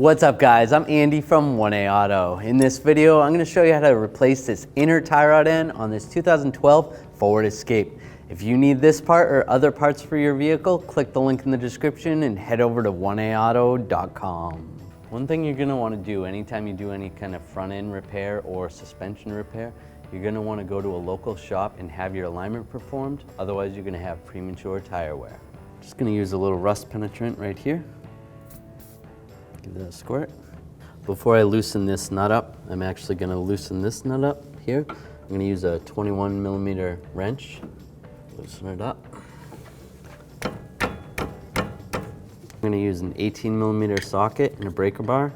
What's up guys, I'm Andy from 1A Auto. In this video, I'm going to show you how to replace this inner tie rod end on this 2012 Ford Escape. If you need this part or other parts for your vehicle, click the link in the description and head over to 1AAuto.com. One thing you're going to want to do anytime you do any kind of front end repair or suspension repair, you're going to want to go to a local shop and have your alignment performed, otherwise you're going to have premature tire wear. Just going to use a little rust penetrant right here. Give that a squirt. Before I loosen this nut up, I'm actually going to loosen this nut up here. I'm going to use a 21mm wrench. Loosen it up. I'm going to use an 18mm socket and a breaker bar.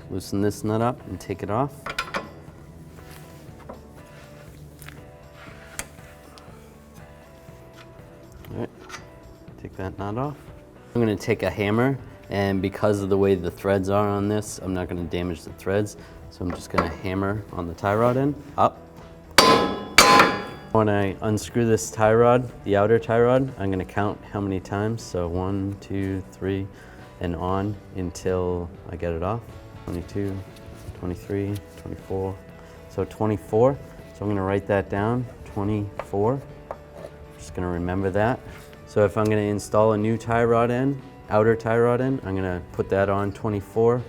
Loosen this nut up and take it off. All right, take that nut off. I'm going to take a hammer, and because of the way the threads are on this, I'm not going to damage the threads. So I'm just going to hammer on the tie rod end, up. When I unscrew this tie rod, the outer tie rod, I'm going to count how many times. So 1, 2, 3, and on until I get it off. 22, 23, 24. So 24. So I'm going to write that down, 24. Just going to remember that. So if I'm going to install a new tie rod end, outer tie rod end, I'm going to put that on 24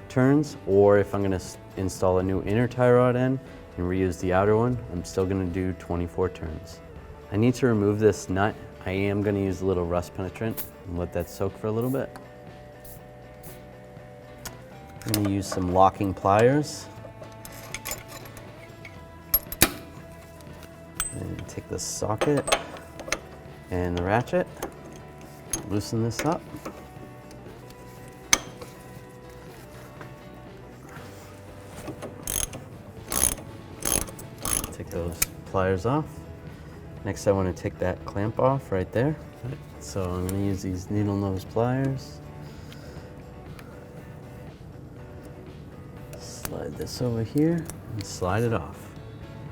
turns, or if I'm going to install a new inner tie rod end and reuse the outer one, I'm still going to do 24 turns. I need to remove this nut. I am going to use a little rust penetrant and let that soak for a little bit. I'm going to use some locking pliers and take the socket and the ratchet. Loosen this up. Take those pliers off. Next I want to take that clamp off right there. So I'm going to use these needle nose pliers. Slide this over here and slide it off.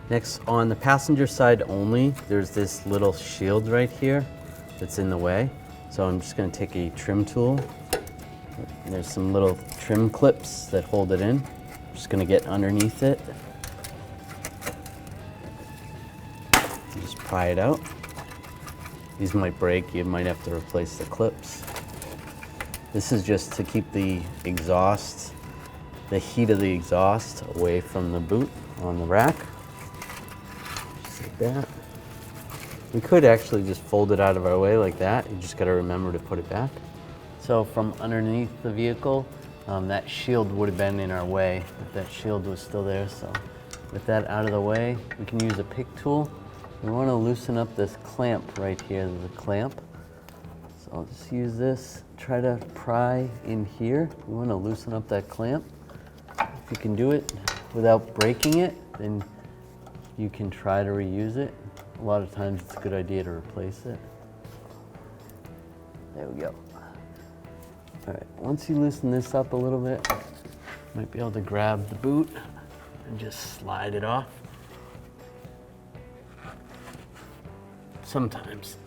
Next, on the passenger side only, there's this little shield right here that's in the way. So I'm just going to take a trim tool. There's some little trim clips that hold it in. I'm just going to get underneath it. Just pry it out. These might break. You might have to replace the clips. This is just to keep the exhaust, the heat of the exhaust away from the boot on the rack. Just like that. We could actually just fold it out of our way like that. You just got to remember to put it back. So from underneath the vehicle, that shield would have been in our way if that shield was still there. So with that out of the way, we can use a pick tool. We want to loosen up this clamp right here, the clamp. So I'll just use this, try to pry in here. We want to loosen up that clamp. If you can do it without breaking it, then you can try to reuse it. A lot of times it's a good idea to replace it. There we go. All right, once you loosen this up a little bit, you might be able to grab the boot and just slide it off. Sometimes.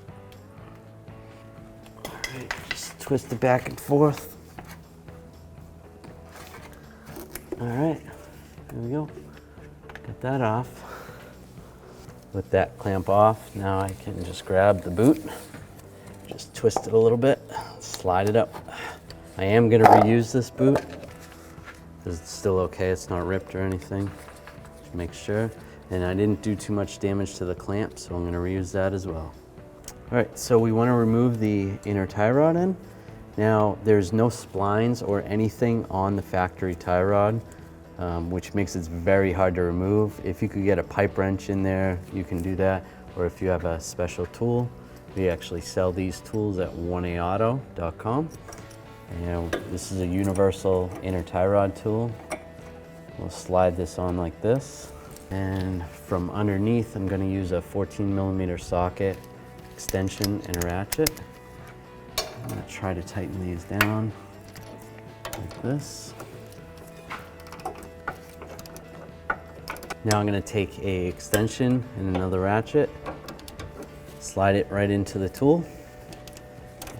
All right, just twist it back and forth. All right, there we go. Get that off. With that clamp off, now I can just grab the boot, just twist it a little bit, slide it up. I am going to reuse this boot because it's still okay, it's not ripped or anything. Just make sure. And I didn't do too much damage to the clamp, so I'm going to reuse that as well. All right, so we want to remove the inner tie rod end. Now, there's no splines or anything on the factory tie rod, which makes it very hard to remove. If you could get a pipe wrench in there, you can do that. Or if you have a special tool, we actually sell these tools at 1AAuto.com. And this is a universal inner tie rod tool. We'll slide this on like this. And from underneath, I'm going to use a 14mm socket, extension, and a ratchet. I'm going to try to tighten these down like this. Now I'm going to take an extension and another ratchet, slide it right into the tool,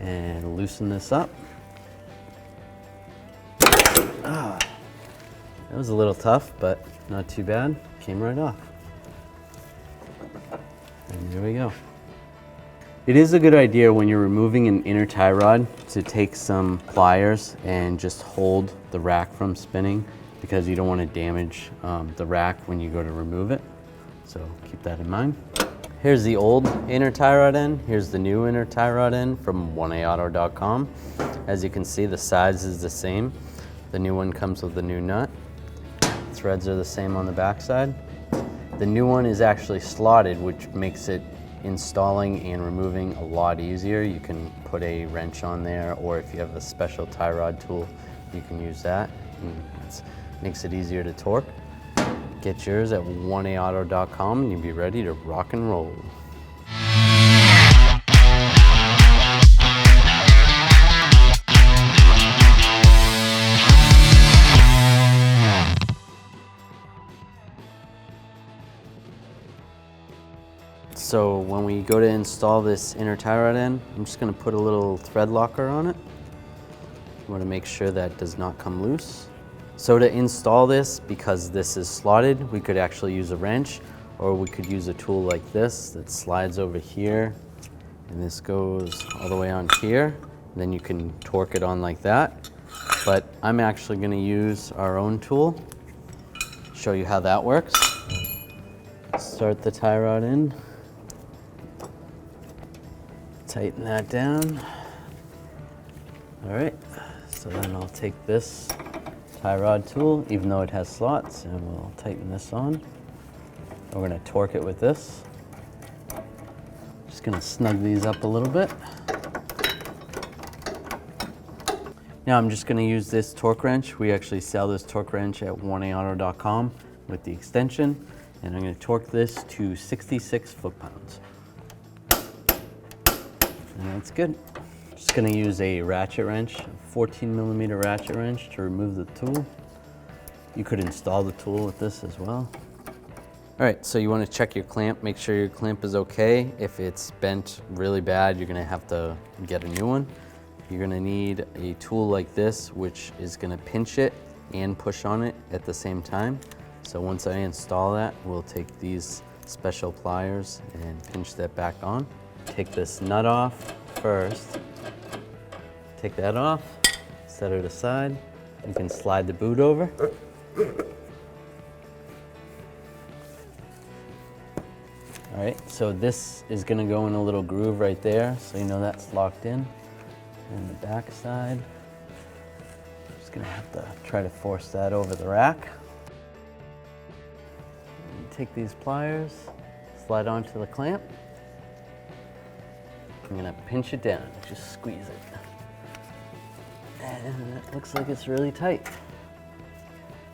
and loosen this up. That was a little tough, but not too bad. Came right off. And there we go. It is a good idea when you're removing an inner tie rod to take some pliers and just hold the rack from spinning, because you don't want to damage the rack when you go to remove it. So keep that in mind. Here's the old inner tie rod end. Here's the new inner tie rod end from 1aauto.com. As you can see, the size is the same. The new one comes with the new nut. Threads are the same on the back side. The new one is actually slotted, which makes it installing and removing a lot easier. You can put a wrench on there, or if you have a special tie rod tool, you can use that. It makes it easier to torque. Get yours at 1aauto.com and you'll be ready to rock and roll. So when we go to install this inner tie rod end, I'm just going to put a little thread locker on it. You want to make sure that does not come loose. So to install this, because this is slotted, we could actually use a wrench, or we could use a tool like this that slides over here, and this goes all the way on here. And then you can torque it on like that. But I'm actually going to use our own tool, show you how that works. Start the tie rod in. Tighten that down. All right, so then I'll take this tie rod tool, even though it has slots, and we'll tighten this on. We're gonna torque it with this. Just gonna snug these up a little bit. Now I'm just gonna use this torque wrench. We actually sell this torque wrench at 1aauto.com with the extension, and I'm gonna torque this to 66 foot-pounds. And that's good. Just gonna use a ratchet wrench, a 14mm ratchet wrench to remove the tool. You could install the tool with this as well. All right, so you wanna check your clamp, make sure your clamp is okay. If it's bent really bad, you're gonna have to get a new one. You're gonna need a tool like this, which is gonna pinch it and push on it at the same time. So once I install that, we'll take these special pliers and pinch that back on. Take this nut off first. Take that off, set it aside. You can slide the boot over. All right, so this is gonna go in a little groove right there, so you know that's locked in. And the back side, just gonna have to try to force that over the rack. And take these pliers, slide onto the clamp. I'm gonna pinch it down, just squeeze it. And it looks like it's really tight.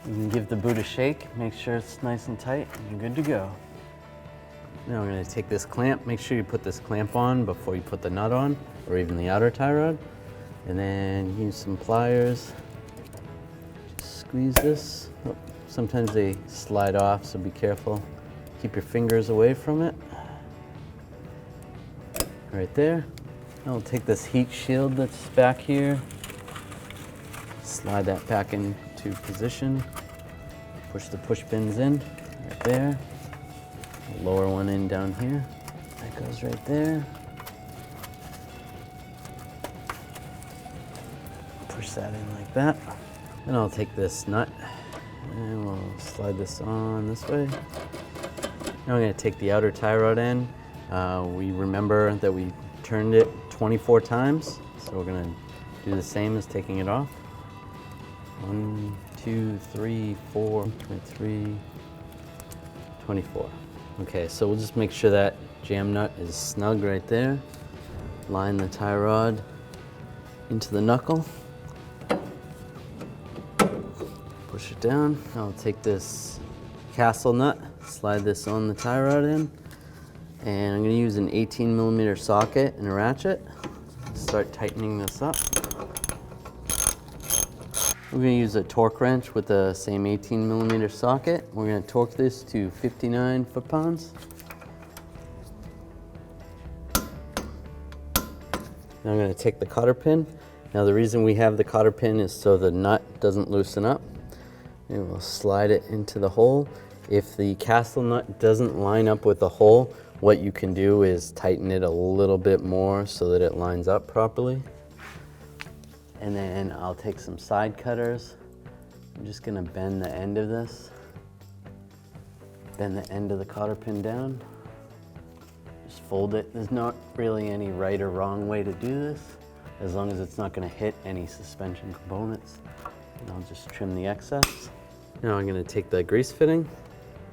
You can give the boot a shake, make sure it's nice and tight, and you're good to go. Now we're gonna take this clamp, make sure you put this clamp on before you put the nut on, or even the outer tie rod. And then use some pliers, just squeeze this. Oh, sometimes they slide off, so be careful. Keep your fingers away from it. Right there. Now we'll take this heat shield that's back here, slide that back into position, push the push pins in, right there. Lower one in down here, that goes right there. Push that in like that. Then I'll take this nut and we'll slide this on this way. Now I'm gonna take the outer tie rod end. We remember that we turned it 24 times, so we're gonna do the same as taking it off. 1, 2, 3, 4, 23, 24. Okay, so we'll just make sure that jam nut is snug right there. Line the tie rod into the knuckle. Push it down. I'll take this castle nut, slide this on the tie rod in, and I'm going to use an 18mm socket and a ratchet. Start tightening this up. We're going to use a torque wrench with the same 18mm socket. We're going to torque this to 59 foot-pounds. Now I'm going to take the cotter pin. Now the reason we have the cotter pin is so the nut doesn't loosen up. And we'll slide it into the hole. If the castle nut doesn't line up with the hole, what you can do is tighten it a little bit more so that it lines up properly. And then I'll take some side cutters. I'm just gonna bend the end of this. Bend the end of the cotter pin down. Just fold it. There's not really any right or wrong way to do this, as long as it's not gonna hit any suspension components. And I'll just trim the excess. Now I'm gonna take the grease fitting,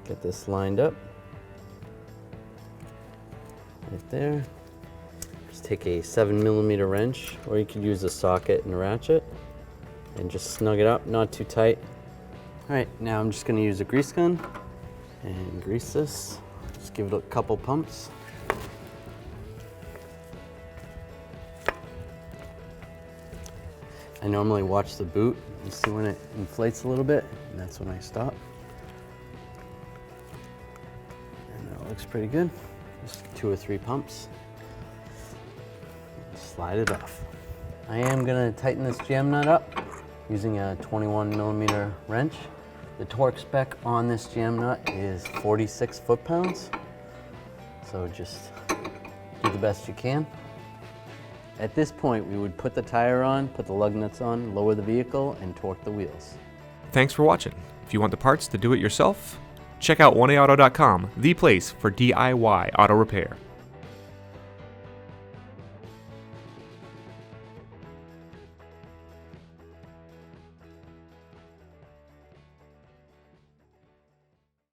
get this lined up. Right there. Just take a 7mm wrench, or you could use a socket and a ratchet, and just snug it up, not too tight. All right, now I'm just gonna use a grease gun and grease this. Just give it a couple pumps. I normally watch the boot and see when it inflates a little bit, and that's when I stop. And that looks pretty good. Just 2 or 3 pumps. Slide it off. I am gonna tighten this jam nut up using a 21mm wrench. The torque spec on this jam nut is 46 foot-pounds. So just do the best you can. At this point, we would put the tire on, put the lug nuts on, lower the vehicle, and torque the wheels. Thanks for watching. If you want the parts to do it yourself, check out oneaauto.com, the place for DIY auto repair.